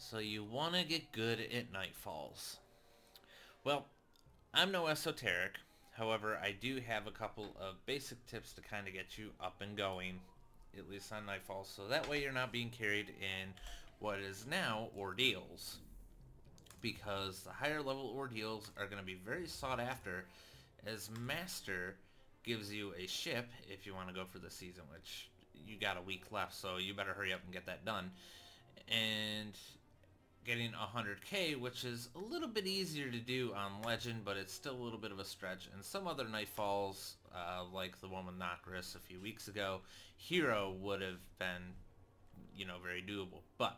So you want to get good at Nightfalls. Well, I'm no esoteric. However, I do have a couple of basic tips to kind of get you up and going, at least on Nightfalls, so that way you're not being carried in what is now ordeals. Because the higher level ordeals are going to be very sought after, as Master gives you a ship if you want to go for the season, which you got a week left, so you better hurry up and get that done. And getting 100k, which is a little bit easier to do on Legend, but it's still a little bit of a stretch. And some other Nightfalls, like the one with Nocris a few weeks ago, Hero would have been, very doable. But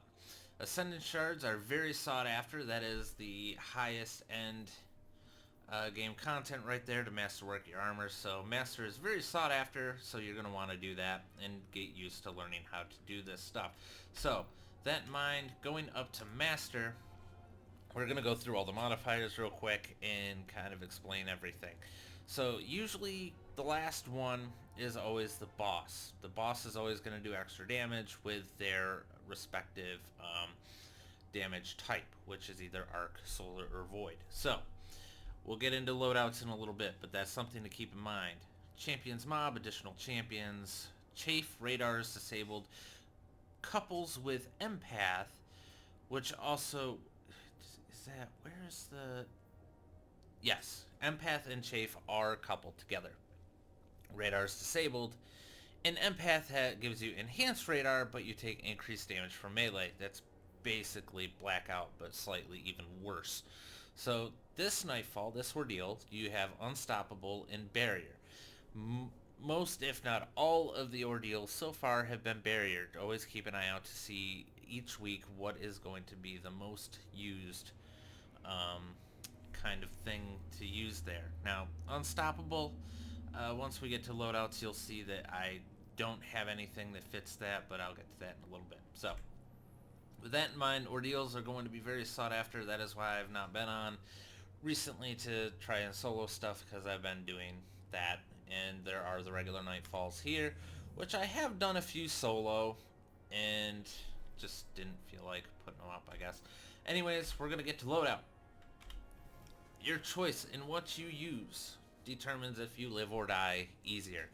Ascendant Shards are very sought after. That is the highest end game content right there to masterwork your armor. So Master is very sought after, so you're going to want to do that and get used to learning how to do this stuff. So that in mind, going up to Master, we're going to go through all the modifiers real quick and kind of explain everything. So usually the last one is always the boss. The boss is always going to do extra damage with their respective damage type, which is either Arc, Solar, or Void. So we'll get into loadouts in a little bit, but that's something to keep in mind. Champions Mob, additional champions, Chafe, radars disabled, couples with Empath, which also, is that, where's the, yes, Empath and Chafe are coupled together. Radars disabled, and Empath gives you enhanced radar, but you take increased damage from melee. That's basically Blackout, but slightly even worse. So this Nightfall, this ordeal, you have Unstoppable and Barrier. Most, if not all, of the ordeals so far have been barrier. Always keep an eye out to see each week what is going to be the most used kind of thing to use there. Now, Unstoppable, once we get to loadouts, you'll see that I don't have anything that fits that, but I'll get to that in a little bit. So, with that in mind, ordeals are going to be very sought after. That is why I've not been on recently to try and solo stuff, because I've been doing that. And there are the regular Nightfalls here, which I have done a few solo and just didn't feel like putting them up, I guess. Anyways, we're going to get to loadout. Your choice in what you use determines if you live or die easier.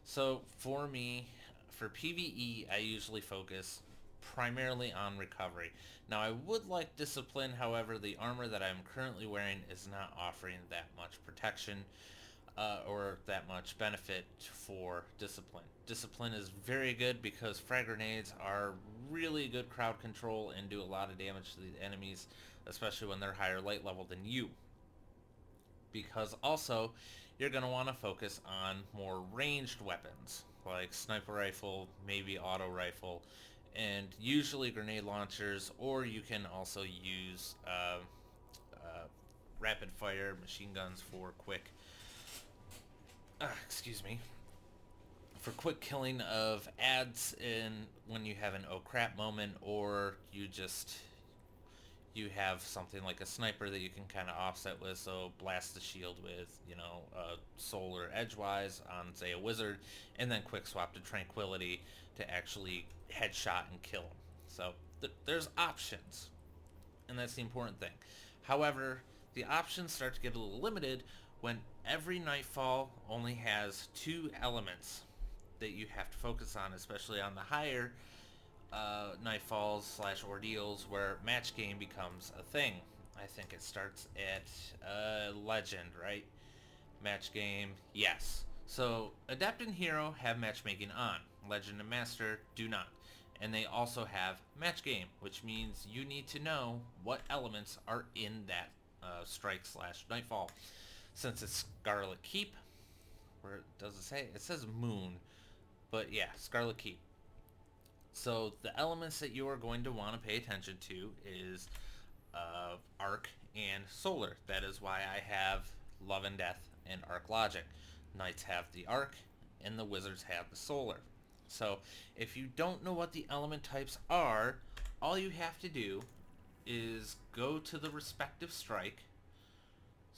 So for me, for PvE, I usually focus primarily on recovery. Now I would like discipline, however the armor that I'm currently wearing is not offering that much protection or that much benefit for discipline. Discipline is very good because frag grenades are really good crowd control and do a lot of damage to the enemies, especially when they're higher light level than you. Because also, you're going to want to focus on more ranged weapons, like sniper rifle, maybe auto rifle, and usually grenade launchers, or you can also use rapid fire machine guns for quick, excuse me, for quick killing of ads in when you have an oh crap moment, or you have something like a sniper that you can kind of offset with, so blast the shield with, solar edgewise on, say, a wizard, and then quick swap to tranquility to actually headshot and kill him. So there's options, and that's the important thing. However, the options start to get a little limited when every Nightfall only has two elements that you have to focus on, especially on the higher Nightfalls slash ordeals where match game becomes a thing. I think it starts at Legend, right? Match game, yes. So Adept and Hero have matchmaking on. Legend and Master do not. And they also have match game, which means you need to know what elements are in that strike slash Nightfall. Since it's Scarlet Keep, where does it say? It says Moon, but yeah, Scarlet Keep. So the elements that you are going to want to pay attention to is Arc and Solar. That is why I have Love and Death and Arc Logic. Knights have the Arc and the Wizards have the Solar. So if you don't know what the element types are, all you have to do is go to the respective strike,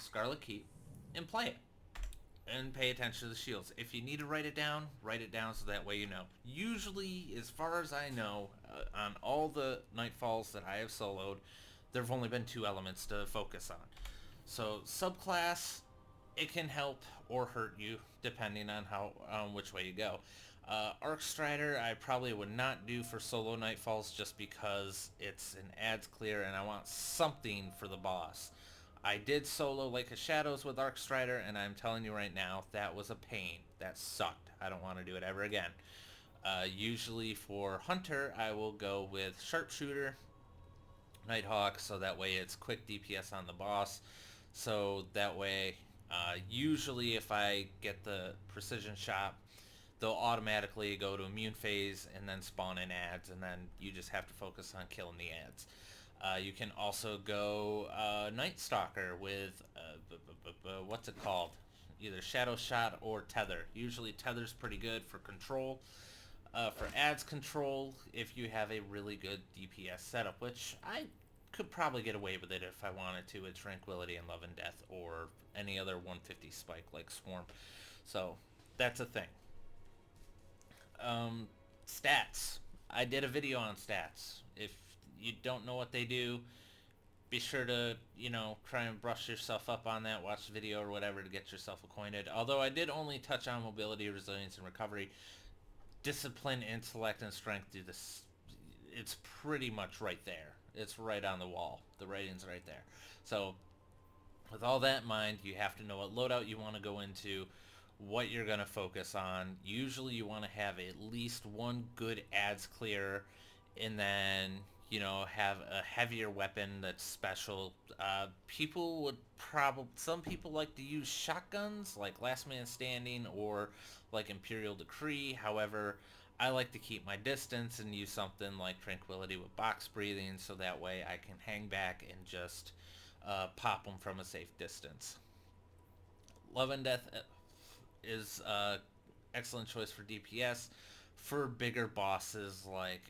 Scarlet Keep, and play it. and pay attention to the shields. If you need to write it down so that way you know. Usually, as far as I know, on all the Nightfalls that I have soloed, there have only been 2 elements to focus on. So subclass, it can help or hurt you depending on how which way you go. Arc Strider, I probably would not do for solo Nightfalls just because it's an ads clear and I want something for the boss. I did solo Lake of Shadows with Arc Strider, and I'm telling you right now, that was a pain. That sucked. I don't want to do it ever again. Usually for Hunter, I will go with Sharpshooter, Nighthawk, so that way it's quick DPS on the boss. So that way, usually if I get the precision shot, they'll automatically go to immune phase and then spawn in ads, and then you just have to focus on killing the ads. You can also go Night Stalker with what's it called? Either Shadow Shot or Tether. Usually Tether's pretty good for control. For ads control, if you have a really good DPS setup, which I could probably get away with it if I wanted to with Tranquility and Love and Death or any other 150 spike like Swarm. So that's a thing. Stats. I did a video on stats. If you don't know what they do, be sure to, try and brush yourself up on that, watch the video or whatever to get yourself acquainted. Although I did only touch on mobility, resilience, and recovery. Discipline, intellect, and strength do this. It's pretty much right there. It's right on the wall. The rating's right there. So with all that in mind, you have to know what loadout you want to go into, what you're going to focus on. Usually you want to have at least one good ads clear, and then, have a heavier weapon that's special. Some people like to use shotguns, like Last Man Standing or like Imperial Decree. However, I like to keep my distance and use something like Tranquility with box breathing, so that way I can hang back and just pop them from a safe distance. Love and Death is excellent choice for DPS. For bigger bosses like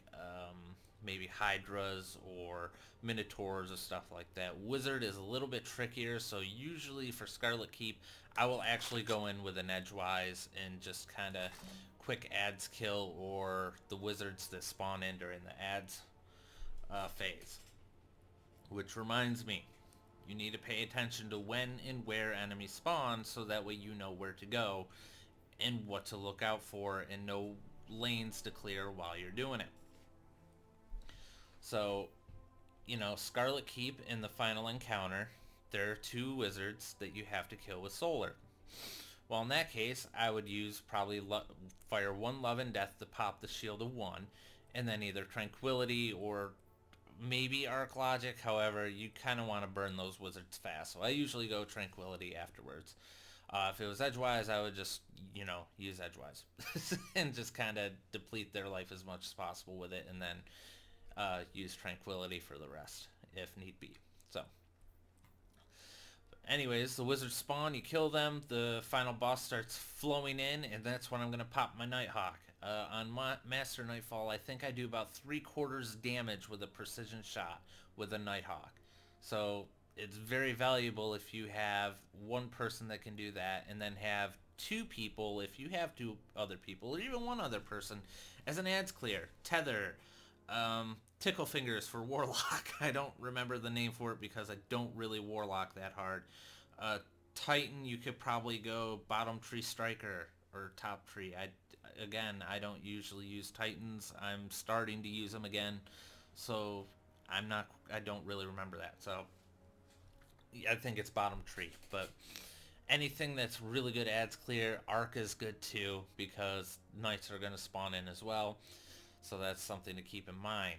maybe Hydras or Minotaurs or stuff like that, Wizard is a little bit trickier, so usually for Scarlet Keep, I will actually go in with an Edgewise and just kind of quick ads kill, or the wizards that spawn in during the ads phase. Which reminds me, you need to pay attention to when and where enemies spawn, so that way you know where to go and what to look out for and know lanes to clear while you're doing it. So, Scarlet Keep in the final encounter, there are 2 wizards that you have to kill with Solar. Well, in that case, I would use probably fire 1 Love and Death to pop the shield of 1, and then either Tranquility or maybe Arc Logic. However, you kind of want to burn those wizards fast, so I usually go Tranquility afterwards. If it was Edgewise, I would just, use Edgewise and just kind of deplete their life as much as possible with it, and then use Tranquility for the rest if need be. So anyways, the wizards spawn, you kill them, the final boss starts flowing in, and that's when I'm going to pop my Nighthawk. On Master Nightfall, I think I do about 3/4 damage with a precision shot with a Nighthawk. So it's very valuable if you have one person that can do that, and then have 2 people, if you have 2 other people, or even 1 other person, as an ads clear. Tether, Tickle Fingers for Warlock. I don't remember the name for it because I don't really Warlock that hard. Titan, you could probably go Bottom Tree Striker or Top Tree. I don't usually use Titans. I'm starting to use them again, so I don't really remember that. So I think it's Bottom Tree, but anything that's really good ads clear. Arc is good too, because Knights are going to spawn in as well, so that's something to keep in mind.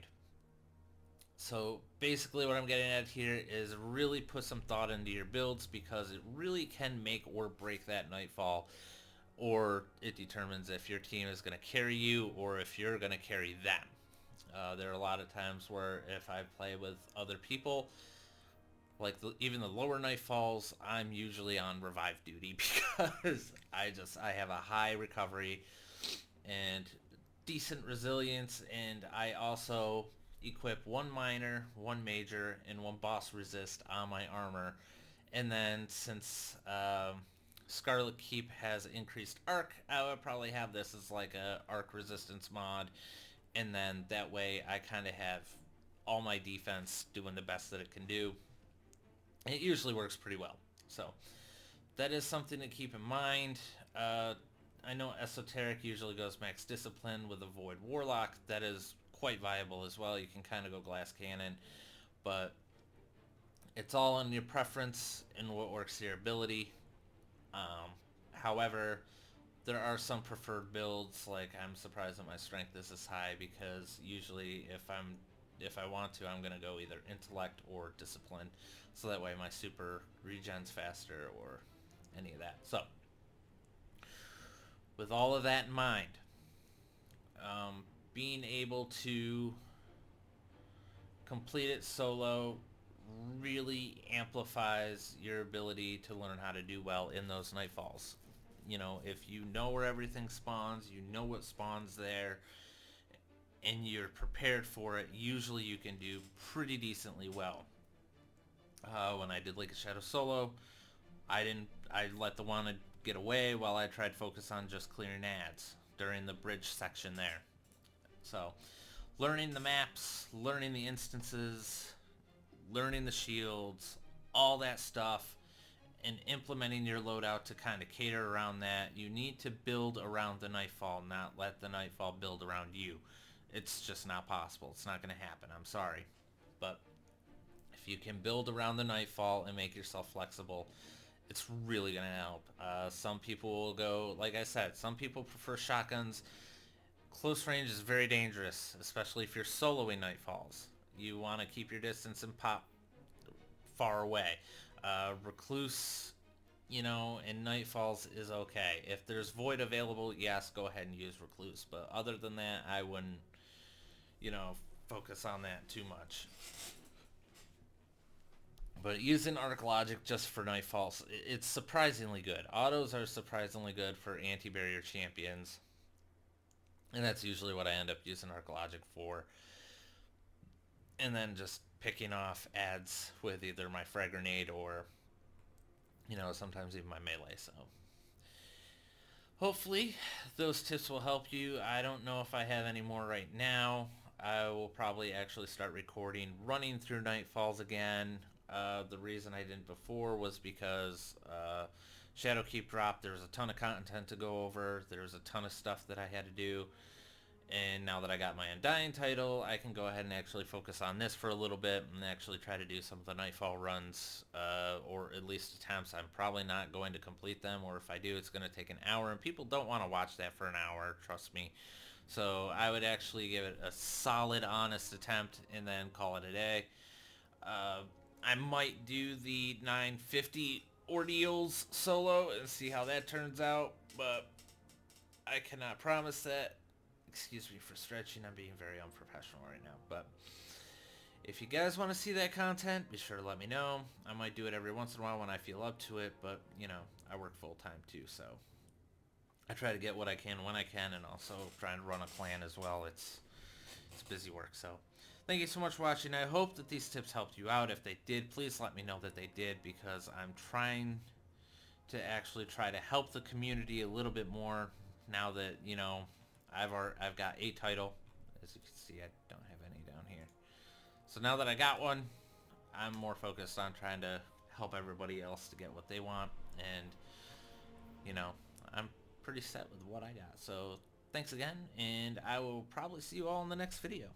So basically what I'm getting at here is really put some thought into your builds, because it really can make or break that Nightfall, or it determines if your team is going to carry you or if you're going to carry them. There are a lot of times where if I play with other people, like even the lower Nightfalls, I'm usually on revive duty because I have a high recovery and decent resilience, and I also equip 1 minor, 1 major, and 1 boss resist on my armor. And then since Scarlet Keep has increased arc, I would probably have this as like a arc resistance mod, and then that way I kind of have all my defense doing the best that it can do. And it usually works pretty well. So that is something to keep in mind. I know Esoteric usually goes max discipline with a Void Warlock. That is quite viable as well. You can kind of go Glass Cannon, but it's all on your preference and what works to your ability. However, there are some preferred builds. Like, I'm surprised that my strength is this high, because usually if I want to, I'm gonna go either intellect or discipline, so that way my super regens faster or any of that. So with all of that in mind, being able to complete it solo really amplifies your ability to learn how to do well in those Nightfalls. You know, if you know where everything spawns, you know what spawns there, and you're prepared for it, usually you can do pretty decently well. When I did Lake of Shadow solo, I let the wanted get away while I tried to focus on just clearing ads during the bridge section there. So, learning the maps, learning the instances, learning the shields, all that stuff, and implementing your loadout to kind of cater around that. You need to build around the Nightfall, not let the Nightfall build around you. It's just not possible. It's not going to happen. I'm sorry. But if you can build around the Nightfall and make yourself flexible, it's really going to help. Some people will go, like I said, some people prefer shotguns. Close range is very dangerous, especially if you're soloing Nightfalls. You want to keep your distance and pop far away. Recluse, you know, in Nightfalls is okay. If there's Void available, yes, go ahead and use Recluse. But other than that, I wouldn't, you know, focus on that too much. But using Arc Logic just for Nightfalls, it's surprisingly good. Autos are surprisingly good for anti-barrier champions. And that's usually what I end up using Arc Logic for. And then just picking off ads with either my Frag Grenade or, you know, sometimes even my melee. So hopefully those tips will help you. I don't know if I have any more right now. I will probably actually start recording running through Nightfalls again. The reason I didn't before was because Shadowkeep dropped. There was a ton of content to go over. There was a ton of stuff that I had to do. And now that I got my Undying title, I can go ahead and actually focus on this for a little bit and actually try to do some of the Nightfall runs, or at least attempts. I'm probably not going to complete them, or if I do, it's going to take an hour, and people don't want to watch that for an hour, trust me. So I would actually give it a solid, honest attempt and then call it a day. I might do the 950 ordeals solo and see how that turns out, but I cannot promise that. Excuse me for stretching, I'm being very unprofessional right now, but if you guys want to see that content, be sure to let me know. I might do it every once in a while when I feel up to it, but, you know, I work full-time too, so I try to get what I can when I can, and also try and run a clan as well. It's busy work, so thank you so much for watching. I hope that these tips helped you out. If they did, please let me know that they did, because I'm trying to actually try to help the community a little bit more now that, you know, I've got a title. As you can see, I don't have any down here. So now that I got one, I'm more focused on trying to help everybody else to get what they want, and, you know, I'm pretty set with what I got. So thanks again, and I will probably see you all in the next video.